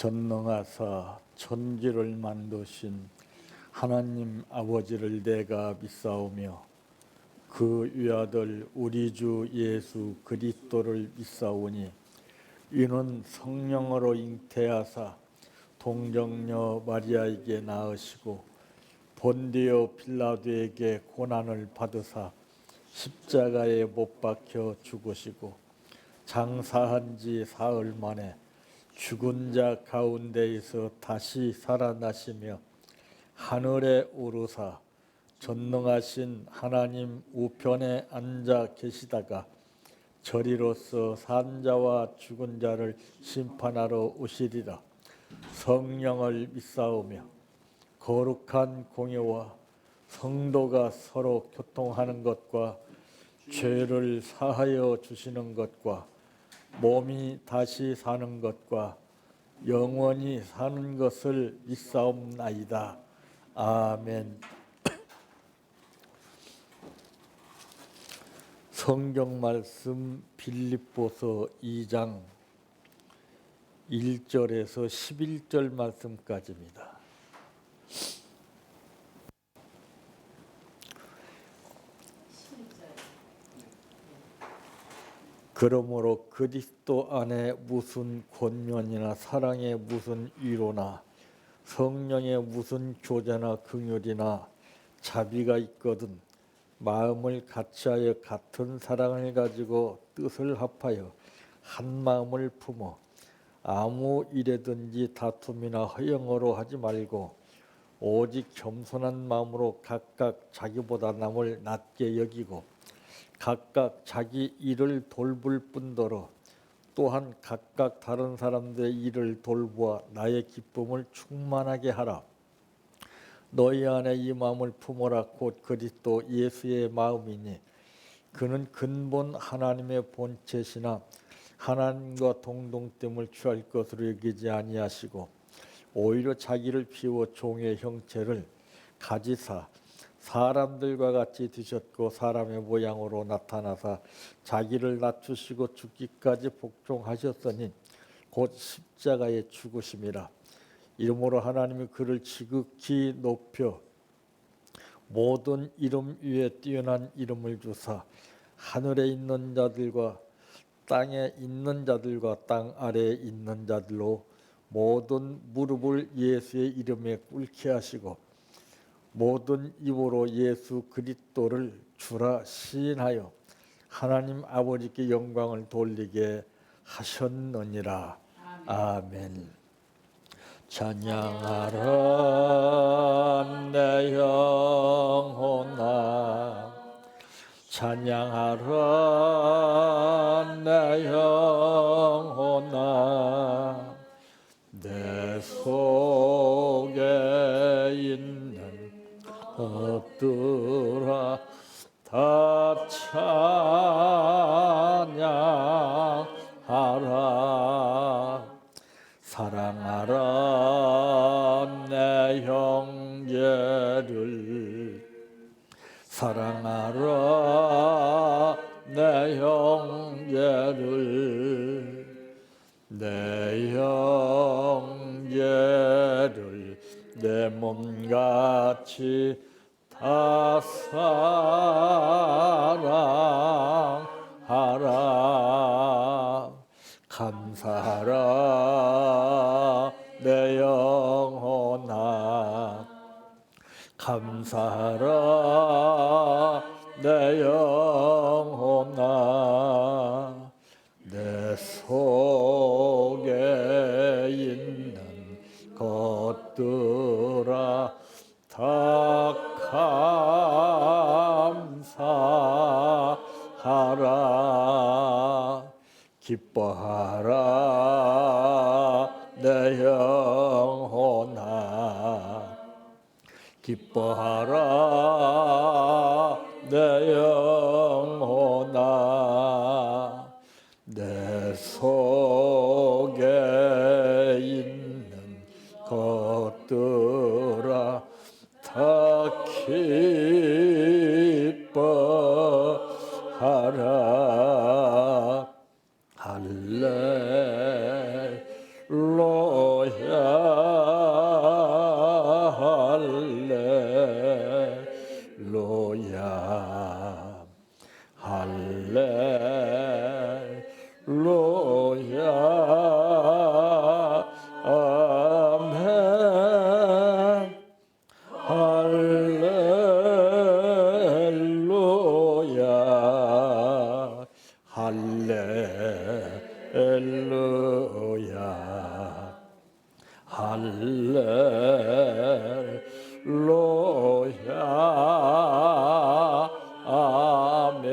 전능하사 천지를 만드신 하나님 아버지를 내가 믿사오며 그 위아들 우리 주 예수 그리스도를 믿사오니 이는 성령으로 잉태하사 동정녀 마리아에게 낳으시고 본디오 빌라도에게 고난을 받으사 십자가에 못 박혀 죽으시고 장사한 지 사흘 만에 죽은 자 가운데에서 다시 살아나시며 하늘에 오르사 전능하신 하나님 우편에 앉아 계시다가 저리로서 산 자와 죽은 자를 심판하러 오시리라. 성령을 믿사오며 거룩한 공예와 성도가 서로 교통하는 것과 죄를 사하여 주시는 것과 몸이 다시 사는 것과 영원히 사는 것을 믿사옵나이다. 아멘. 성경 말씀 빌립보서 2장 1절에서 11절 말씀까지입니다. 그러므로 그리스도 안에 무슨 권면이나 사랑의 무슨 위로나 성령의 무슨 교제나 긍휼이나 자비가 있거든 마음을 같이하여 같은 사랑을 가지고 뜻을 합하여 한 마음을 품어 아무 일에든지 다툼이나 허영으로 하지 말고 오직 겸손한 마음으로 각각 자기보다 남을 낮게 여기고 각각 자기 일을 돌볼 뿐더러 또한 각각 다른 사람들의 일을 돌보아 나의 기쁨을 충만하게 하라. 너희 안에 이 마음을 품어라. 곧 그리스도 예수의 마음이니 그는 근본 하나님의 본체시나 하나님과 동등됨을 취할 것으로 여기지 아니하시고 오히려 자기를 비워 종의 형체를 가지사 사람들과 같이 드셨고 사람의 모양으로 나타나사 자기를 낮추시고 죽기까지 복종하셨으니 곧 십자가에 죽으심이라. 이러므로 하나님이 그를 지극히 높여 모든 이름 위에 뛰어난 이름을 주사 하늘에 있는 자들과 땅에 있는 자들과 땅 아래에 있는 자들로 모든 무릎을 예수의 이름에 꿇게 하시고 모든 입으로 예수 그리스도를 주라 시인하여 하나님 아버지께 영광을 돌리게 하셨느니라. 아멘. 찬양하라 내 영혼아 찬양하라 내 영혼아 내 속에 있는 것들아 다 찬양하라. 사랑하라 내 형제를 사랑하라 내 형제를 내 형제를 내 몸같이 다 사랑하라. 감사하라 내 영혼아 감사하라 내 영혼아 내 속에 있는 것들아 다 감사하라. 기뻐하라 내 영혼아 기뻐하라 내 영혼아 내 속에 있는 것들아 다 기뻐하라. 할렐루야 할렐루야 할렐루야 아멘 할렐루야 할렐루야 할렐루야 아멘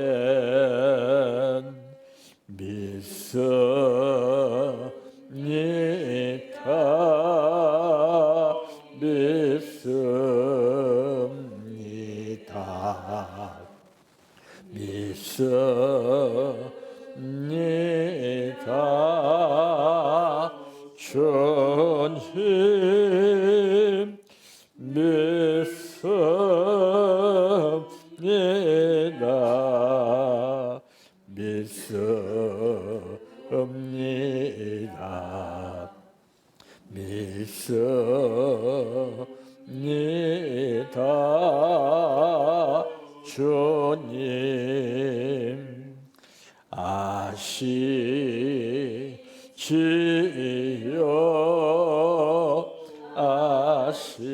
믿습니다 믿습니다 믿습니다 주님 믿습니다 믿습니다 믿습니다 주님 아시지요 아시지요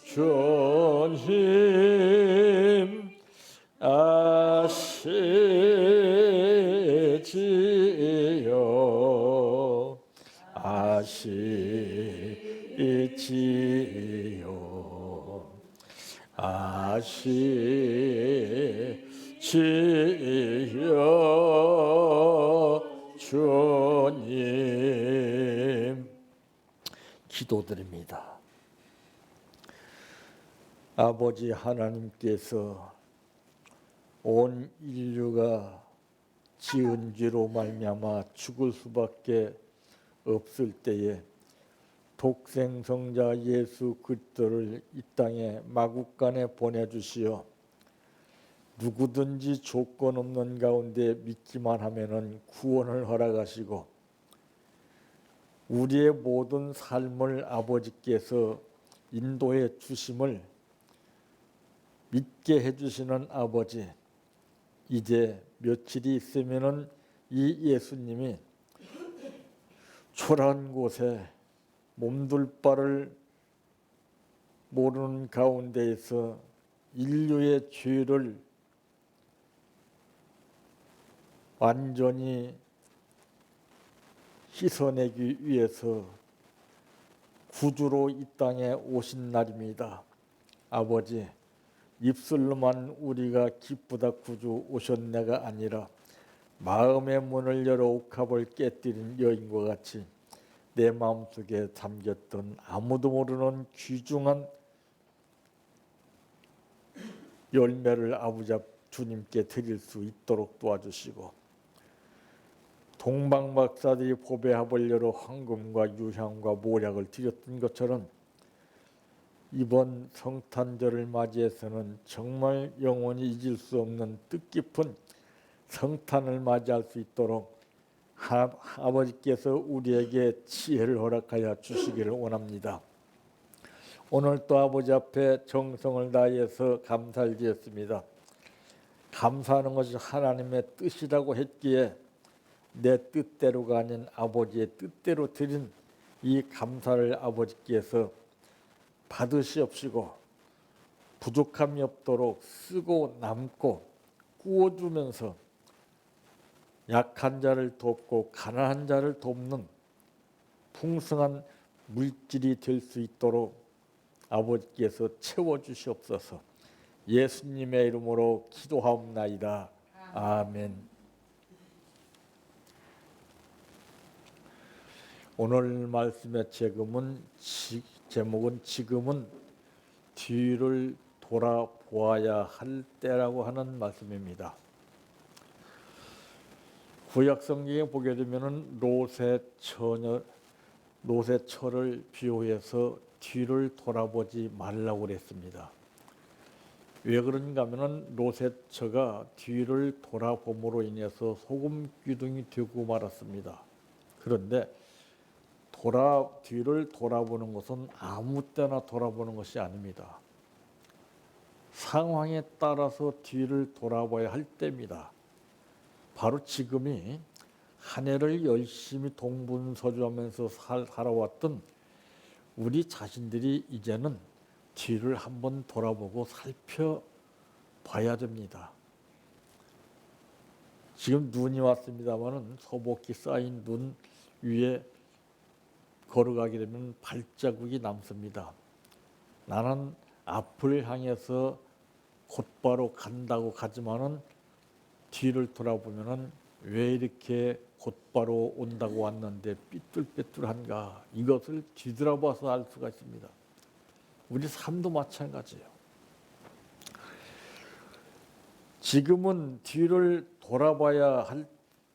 주님 아시지요 아시지요 아시지요 주님 기도드립니다. 아버지 하나님께서 온 인류가 지은 죄로 말미암아 죽을 수밖에 없을 때에 독생성자 예수 그리스도를 이 땅에 마국간에 보내주시어 누구든지 조건 없는 가운데 믿기만 하면은 구원을 허락하시고 우리의 모든 삶을 아버지께서 인도해 주심을 믿게 해주시는 아버지, 이제 며칠이 있으면은 이 예수님이 초라한 곳에 몸둘 바를 모르는 가운데에서 인류의 죄를 완전히 씻어내기 위해서 구주로 이 땅에 오신 날입니다. 아버지, 입술로만 우리가 기쁘다 구주 오셨네가 아니라 마음의 문을 열어 옥합을 깨뜨린 여인과 같이 내 마음속에 담겼던 아무도 모르는 귀중한 열매를 아버지 주님께 드릴 수 있도록 도와주시고 동방박사들이 보배합을 열어 황금과 유향과 모략을 드렸던 것처럼 이번 성탄절을 맞이해서는 정말 영원히 잊을 수 없는 뜻깊은 성탄을 맞이할 수 있도록 아버지께서 우리에게 지혜를 허락하여 주시기를 원합니다. 오늘 또 아버지 앞에 정성을 다해서 감사를 드렸습니다. 감사하는 것이 하나님의 뜻이라고 했기에 내 뜻대로가 아닌 아버지의 뜻대로 드린 이 감사를 아버지께서 받으시옵시고 부족함이 없도록 쓰고 남고 꾸어주면서 약한 자를 돕고 가난한 자를 돕는 풍성한 물질이 될 수 있도록 아버지께서 채워주시옵소서. 예수님의 이름으로 기도하옵나이다. 아멘. 오늘 말씀의 제목은 지금은 뒤를 돌아보아야 할 때라고 하는 말씀입니다. 구약 성경에 보게 되면은 롯의 처를 비유해서 뒤를 돌아보지 말라고 그랬습니다. 왜 그런가 하면은 노새처가 뒤를 돌아봄으로 인해서 소금 기둥이 되고 말았습니다. 그런데 뒤를 돌아보는 것은 아무 때나 돌아보는 것이 아닙니다. 상황에 따라서 뒤를 돌아봐야 할 때입니다. 바로 지금이 한 해를 열심히 동분서주하면서 살아왔던 우리 자신들이 이제는 뒤를 한번 돌아보고 살펴봐야 됩니다. 지금 눈이 왔습니다마는 소복히 쌓인 눈 위에 걸어가게 되면 발자국이 남습니다. 나는 앞을 향해서 곧바로 간다고 가지만은 뒤를 돌아보면은 왜 이렇게 곧바로 온다고 왔는데 삐뚤빼뚤한가, 이것을 뒤돌아봐서 알 수가 있습니다. 우리 삶도 마찬가지예요. 지금은 뒤를 돌아봐야 할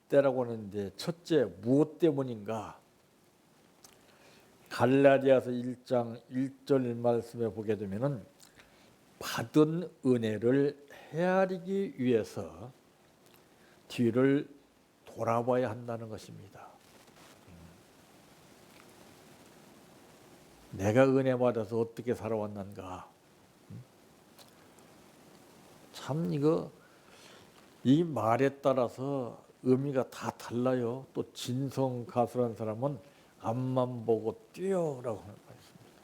때라고 하는데, 첫째, 무엇 때문인가? 갈라디아서 1장 1절 말씀에 보게 되면은 받은 은혜를 헤아리기 위해서 뒤를 돌아봐야 한다는 것입니다. 내가 은혜 받아서 어떻게 살아왔는가? 참 이 말에 따라서 의미가 다 달라요. 또 진성 가수라는 사람은 앞만 보고 뛰어라고 하는 말씀입니다.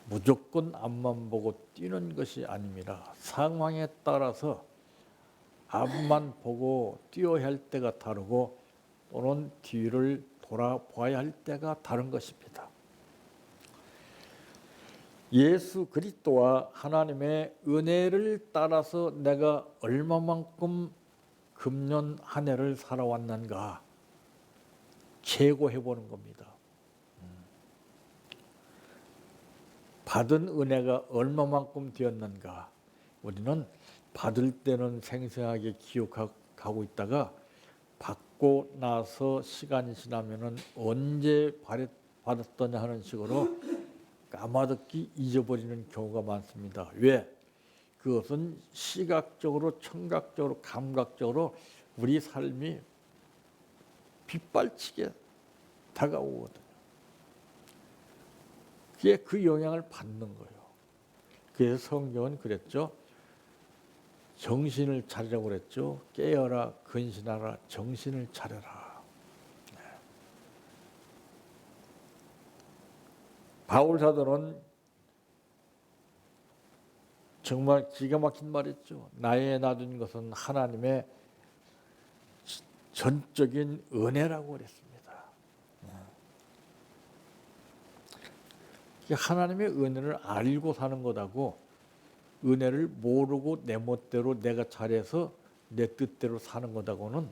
무조건 앞만 보고 뛰는 것이 아닙니다. 상황에 따라서 앞만 보고 뛰어야 할 때가 다르고 또는 뒤를 돌아봐야 할 때가 다른 것입니다. 예수 그리스도와 하나님의 은혜를 따라서 내가 얼마만큼 금년 한 해를 살아왔는가 재고해 보는 겁니다. 받은 은혜가 얼마만큼 되었는가. 우리는 받을 때는 생생하게 기억하고 있다가 받고 나서 시간이 지나면은 언제 받았더냐 하는 식으로 까마득히 잊어버리는 경우가 많습니다. 왜? 그것은 시각적으로, 청각적으로, 감각적으로 우리 삶이 빗발치게 다가오거든요. 그게 그 영향을 받는 거예요. 그래서 성경은 그랬죠. 정신을 차리라고 그랬죠. 깨어라, 근신하라, 정신을 차려라. 바울 사도는 정말 기가 막힌 말했죠. 나의 놔둔 것은 하나님의 전적인 은혜라고 그랬습니다. 하나님의 은혜를 알고 사는 것하고 은혜를 모르고 내 멋대로 내가 잘해서 내 뜻대로 사는 것하고는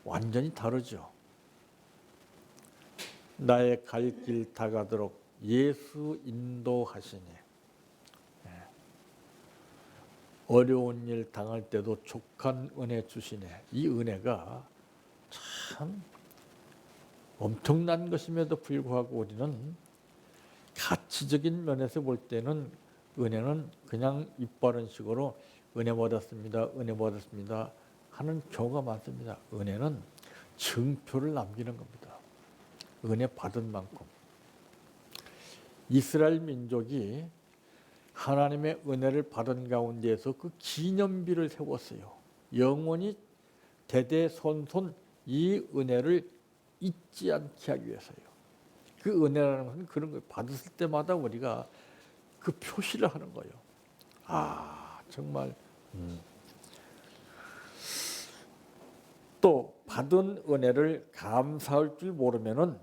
완전히 다르죠. 나의 갈 길 다가도록 예수 인도하시니, 어려운 일 당할 때도 족한 은혜 주시네. 이 은혜가 참 엄청난 것임에도 불구하고 우리는 가치적인 면에서 볼 때는 은혜는 그냥 입 바른 식으로 은혜 받았습니다, 은혜 받았습니다 하는 경우가 많습니다. 은혜는 증표를 남기는 겁니다. 은혜 받은 만큼. 이스라엘 민족이 하나님의 은혜를 받은 가운데에서 그 기념비를 세웠어요. 영원히 대대손손 이 은혜를 잊지 않게 하기 위해서요. 그 은혜라는 것은 그런 거예요. 받았을 때마다 우리가 그 표시를 하는 거예요. 아, 정말. 또 받은 은혜를 감사할 줄 모르면은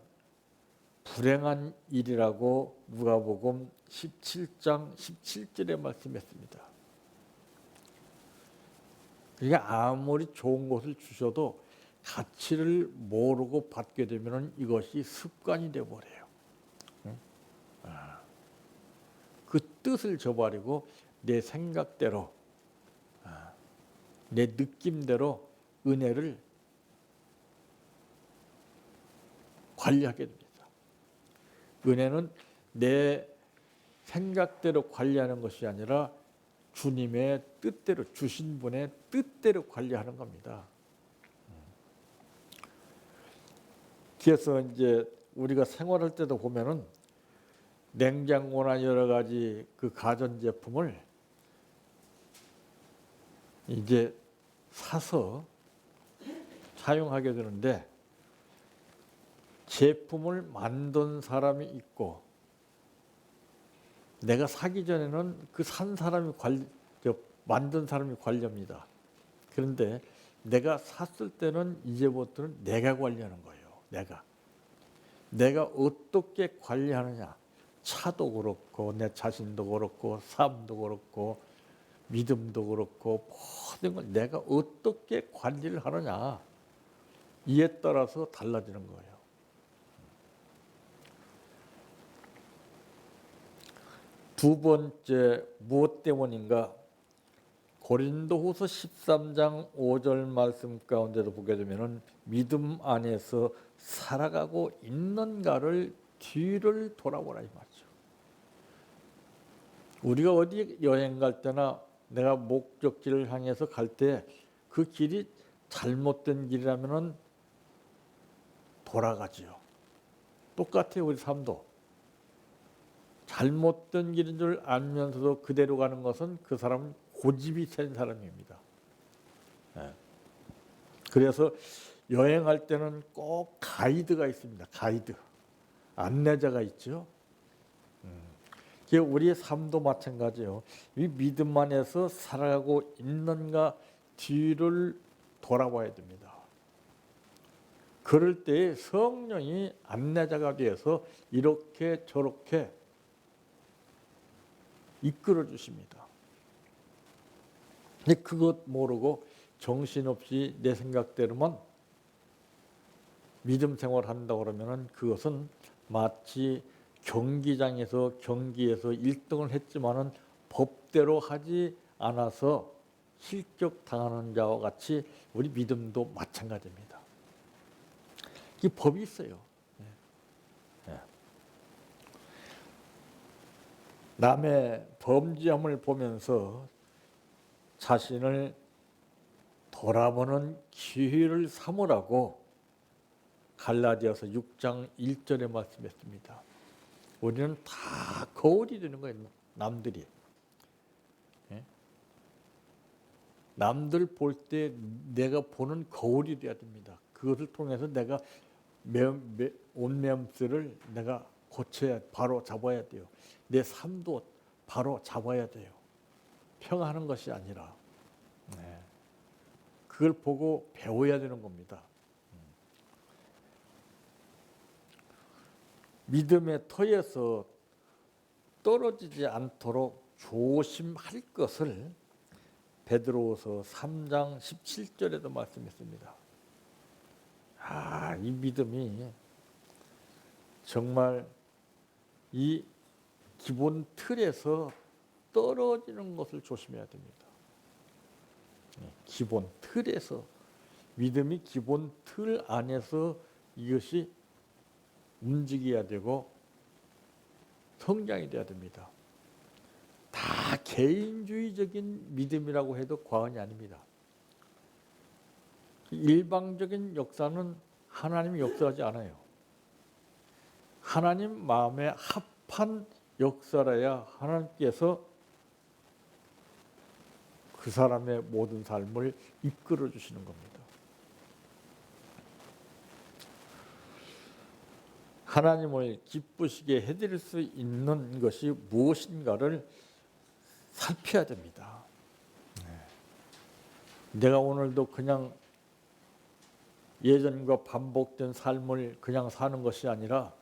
불행한 일이라고 누가복음 17장 17절에 말씀했습니다. 그러니까 아무리 좋은 것을 주셔도 가치를 모르고 받게 되면 이것이 습관이 되어버려요. 그 뜻을 저버리고 내 생각대로, 내 느낌대로 은혜를 관리하게 됩니다. 은혜는 내 생각대로 관리하는 것이 아니라 주님의 뜻대로, 주신 분의 뜻대로 관리하는 겁니다. 그래서 이제 우리가 생활할 때도 보면은 냉장고나 여러 가지 그 가전제품을 이제 사서 사용하게 되는데, 제품을 만든 사람이 있고 내가 사기 전에는 그 산 사람이 만든 사람이 관리합니다. 그런데 내가 샀을 때는 이제부터는 내가 관리하는 거예요. 내가 어떻게 관리하느냐. 차도 그렇고 내 자신도 그렇고 삶도 그렇고 믿음도 그렇고 모든 걸 내가 어떻게 관리를 하느냐, 이에 따라서 달라지는 거예요. 두 번째, 무엇 때문인가? 고린도후서 13장 5절 말씀 가운데도 보게 되면은 믿음 안에서 살아가고 있는가를 뒤를 돌아보라 이 말이죠. 우리가 어디 여행 갈 때나 내가 목적지를 향해서 갈 때 그 길이 잘못된 길이라면은 돌아가지요. 똑같아요. 우리 삶도 잘못된 길인 줄 알면서도 그대로 가는 것은 그 사람은 고집이 센 사람입니다. 그래서 여행할 때는 꼭 가이드가 있습니다. 가이드, 안내자가 있죠. 우리의 삶도 마찬가지예요. 이 믿음 안에서 살아가고 있는가 뒤를 돌아봐야 됩니다. 그럴 때 성령이 안내자가 되어서 이렇게 저렇게 이끌어 주십니다. 근데 그것 모르고 정신없이 내 생각대로만 믿음 생활한다고 그러면은 그것은 마치 경기장에서 경기에서 1등을 했지만은 법대로 하지 않아서 실격당하는 자와 같이 우리 믿음도 마찬가지입니다. 이 법이 있어요. 남의 범죄함을 보면서 자신을 돌아보는 기회를 삼으라고 갈라디아서 6장 1절에 말씀했습니다. 우리는 다 거울이 되는 거예요. 남들이. 남들 볼 때 내가 보는 거울이 돼야 됩니다. 그것을 통해서 내가 온매음스를 내가 고쳐야, 바로 잡아야 돼요. 내 삶도 바로 잡아야 돼요. 평하는 것이 아니라. 그걸 보고 배워야 되는 겁니다. 믿음의 터에서 떨어지지 않도록 조심할 것을 베드로후서 3장 17절에도 말씀했습니다. 이 믿음이 정말 이 기본 틀에서 떨어지는 것을 조심해야 됩니다. 기본 틀에서, 믿음이 기본 틀 안에서 이것이 움직여야 되고 성장이 돼야 됩니다. 다 개인주의적인 믿음이라고 해도 과언이 아닙니다. 일방적인 역사는 하나님이 역사하지 않아요. 하나님 마음에 합한 역사라야 하나님께서 그 사람의 모든 삶을 이끌어 주시는 겁니다. 하나님을 기쁘시게 해드릴 수 있는 것이 무엇인가를 살펴야 됩니다. 내가 오늘도 그냥 예전과 반복된 삶을 그냥 사는 것이 아니라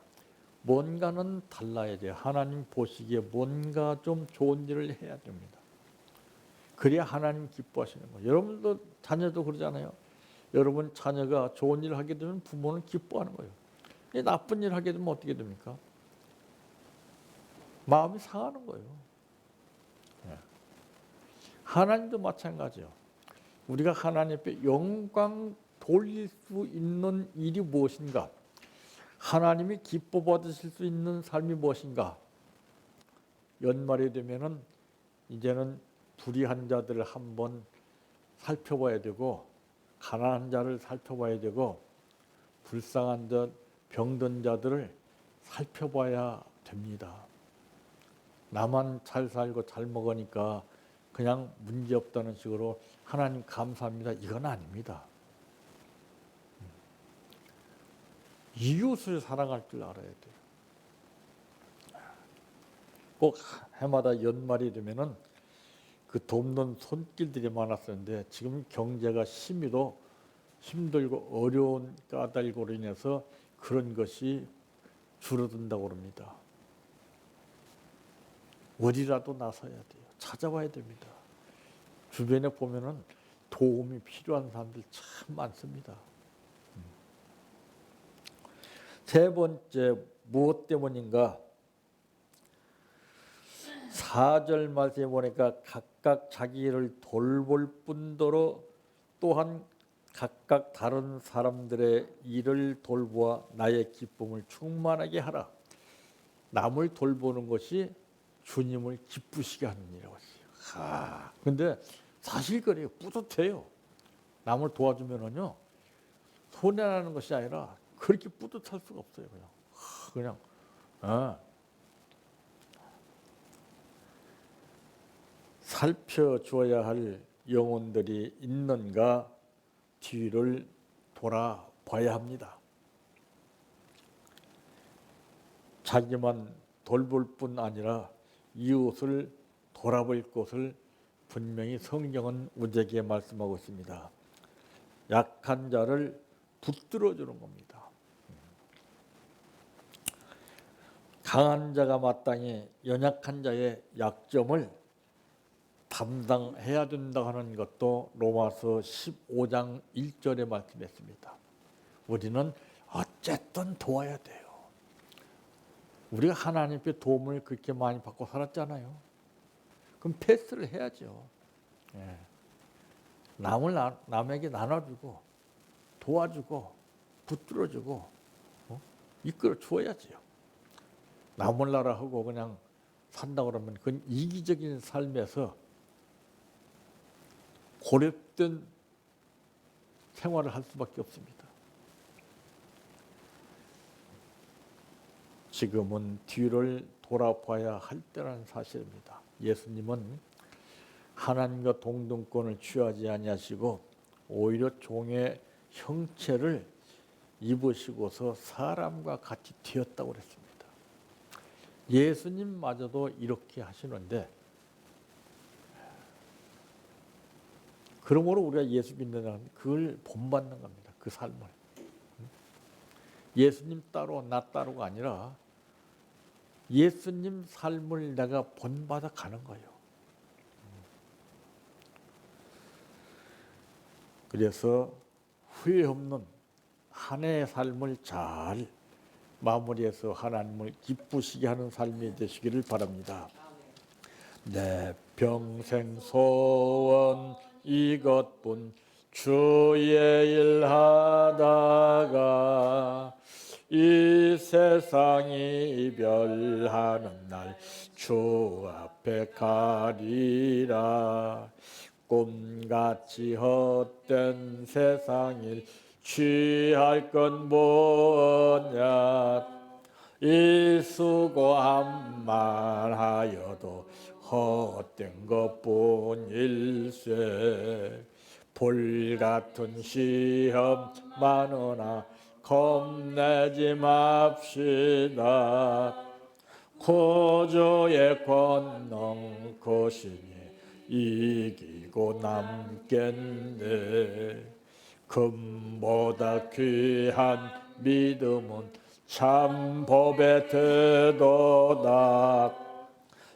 뭔가는 달라야 돼요. 하나님 보시기에 뭔가 좀 좋은 일을 해야 됩니다. 그래야 하나님 기뻐하시는 거예요. 여러분도 자녀도 그러잖아요. 여러분 자녀가 좋은 일을 하게 되면 부모는 기뻐하는 거예요. 나쁜 일을 하게 되면 어떻게 됩니까? 마음이 상하는 거예요. 하나님도 마찬가지예요. 우리가 하나님 앞에 영광 돌릴 수 있는 일이 무엇인가? 하나님이 기뻐 받으실 수 있는 삶이 무엇인가? 연말이 되면은 이제는 불의한 자들을 한번 살펴봐야 되고, 가난한 자를 살펴봐야 되고, 불쌍한 자, 병든 자들을 살펴봐야 됩니다. 나만 잘 살고 잘 먹으니까 그냥 문제없다는 식으로 하나님 감사합니다, 이건 아닙니다. 이웃을 사랑할 줄 알아야 돼요. 꼭 해마다 연말이 되면은 그 돕는 손길들이 많았었는데, 지금 경제가 심히도 힘들고 어려운 까닭으로 인해서 그런 것이 줄어든다고 합니다. 어디라도 나서야 돼요. 찾아봐야 됩니다. 주변에 보면은 도움이 필요한 사람들 참 많습니다. 세 번째, 무엇 때문인가? 4절 말씀에 보니까 각각 자기를 돌볼 뿐더러 또한 각각 다른 사람들의 일을 돌보아 나의 기쁨을 충만하게 하라. 남을 돌보는 것이 주님을 기쁘시게 하는 일이라고 했어요. 근데 사실 그래요. 뿌듯해요. 남을 도와주면은요, 손해나는 것이 아니라 그렇게 뿌듯할 수가 없어요. 그냥 살펴주어야 할 영혼들이 있는가 뒤를 돌아봐야 합니다. 자기만 돌볼 뿐 아니라 이웃을 돌아볼 것을 분명히 성경은 우리에게 말씀하고 있습니다. 약한 자를 붙들어 주는 겁니다. 강한 자가 마땅히 연약한 자의 약점을 담당해야 된다 하는 것도 로마서 15장 1절에 말씀했습니다. 우리는 어쨌든 도와야 돼요. 우리가 하나님께 도움을 그렇게 많이 받고 살았잖아요. 그럼 패스를 해야죠. 남에게 나눠주고 도와주고 붙들어주고 이끌어 주어야지요. 나 몰라라 하고 그냥 산다 그러면 그건 이기적인 삶에서 고립된 생활을 할 수밖에 없습니다. 지금은 뒤를 돌아봐야 할 때라는 사실입니다. 예수님은 하나님과 동등권을 취하지 아니하시고 오히려 종의 형체를 입으시고서 사람과 같이 되었다고 그랬습니다. 예수님마저도 이렇게 하시는데, 그러므로 우리가 예수 믿는 사람은 그걸 본받는 겁니다. 그 삶을. 예수님 따로 나 따로가 아니라 예수님 삶을 내가 본받아 가는 거예요. 그래서 후회 없는 한 해의 삶을 잘 마무리해서 하나님을 기쁘시게 하는 삶이 되시기를 바랍니다. 내 평생 소원 이것뿐 주의 일 하다가 이 세상이 이별하는 날 주 앞에 가리라. 꿈같이 헛된 세상일 취할 건 뭐냐. 이 수고함만 하여도 헛된 것뿐일세. 불같은 시험 많으나 겁내지 맙시다. 구주의 권능 크시니 이기고 남겠네. 금보다 귀한 믿음은 참 법의 태도다.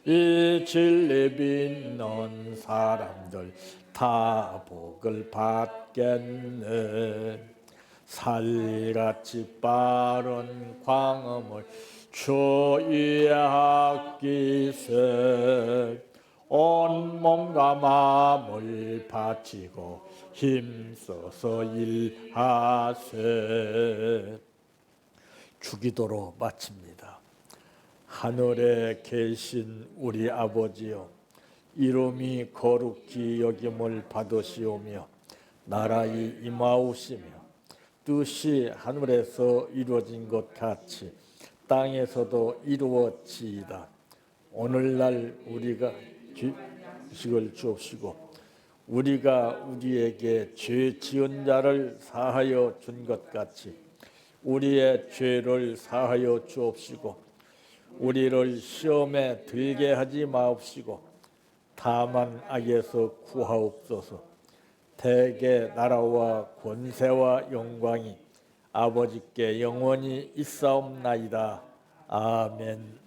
이 진리 믿는 사람들 다 복을 받겠네. 살같이 빠른 광음을 주 위에 아끼세. 온 몸과 마음을 바치고 힘써서 일하세. 주기도로 마칩니다. 하늘에 계신 우리 아버지여, 이름이 거룩히 여김을 받으시오며 나라의 임하오시며 뜻이 하늘에서 이루어진 것 같이 땅에서도 이루어지이다. 오늘날 우리가 주식을 주옵시고 우리가 우리에게 죄 지은 자를 사하여 준 것 같이 우리의 죄를 사하여 주옵시고 우리를 시험에 들게 하지 마옵시고 다만 악에서 구하옵소서. 대개 나라와 권세와 영광이 아버지께 영원히 있사옵나이다. 아멘.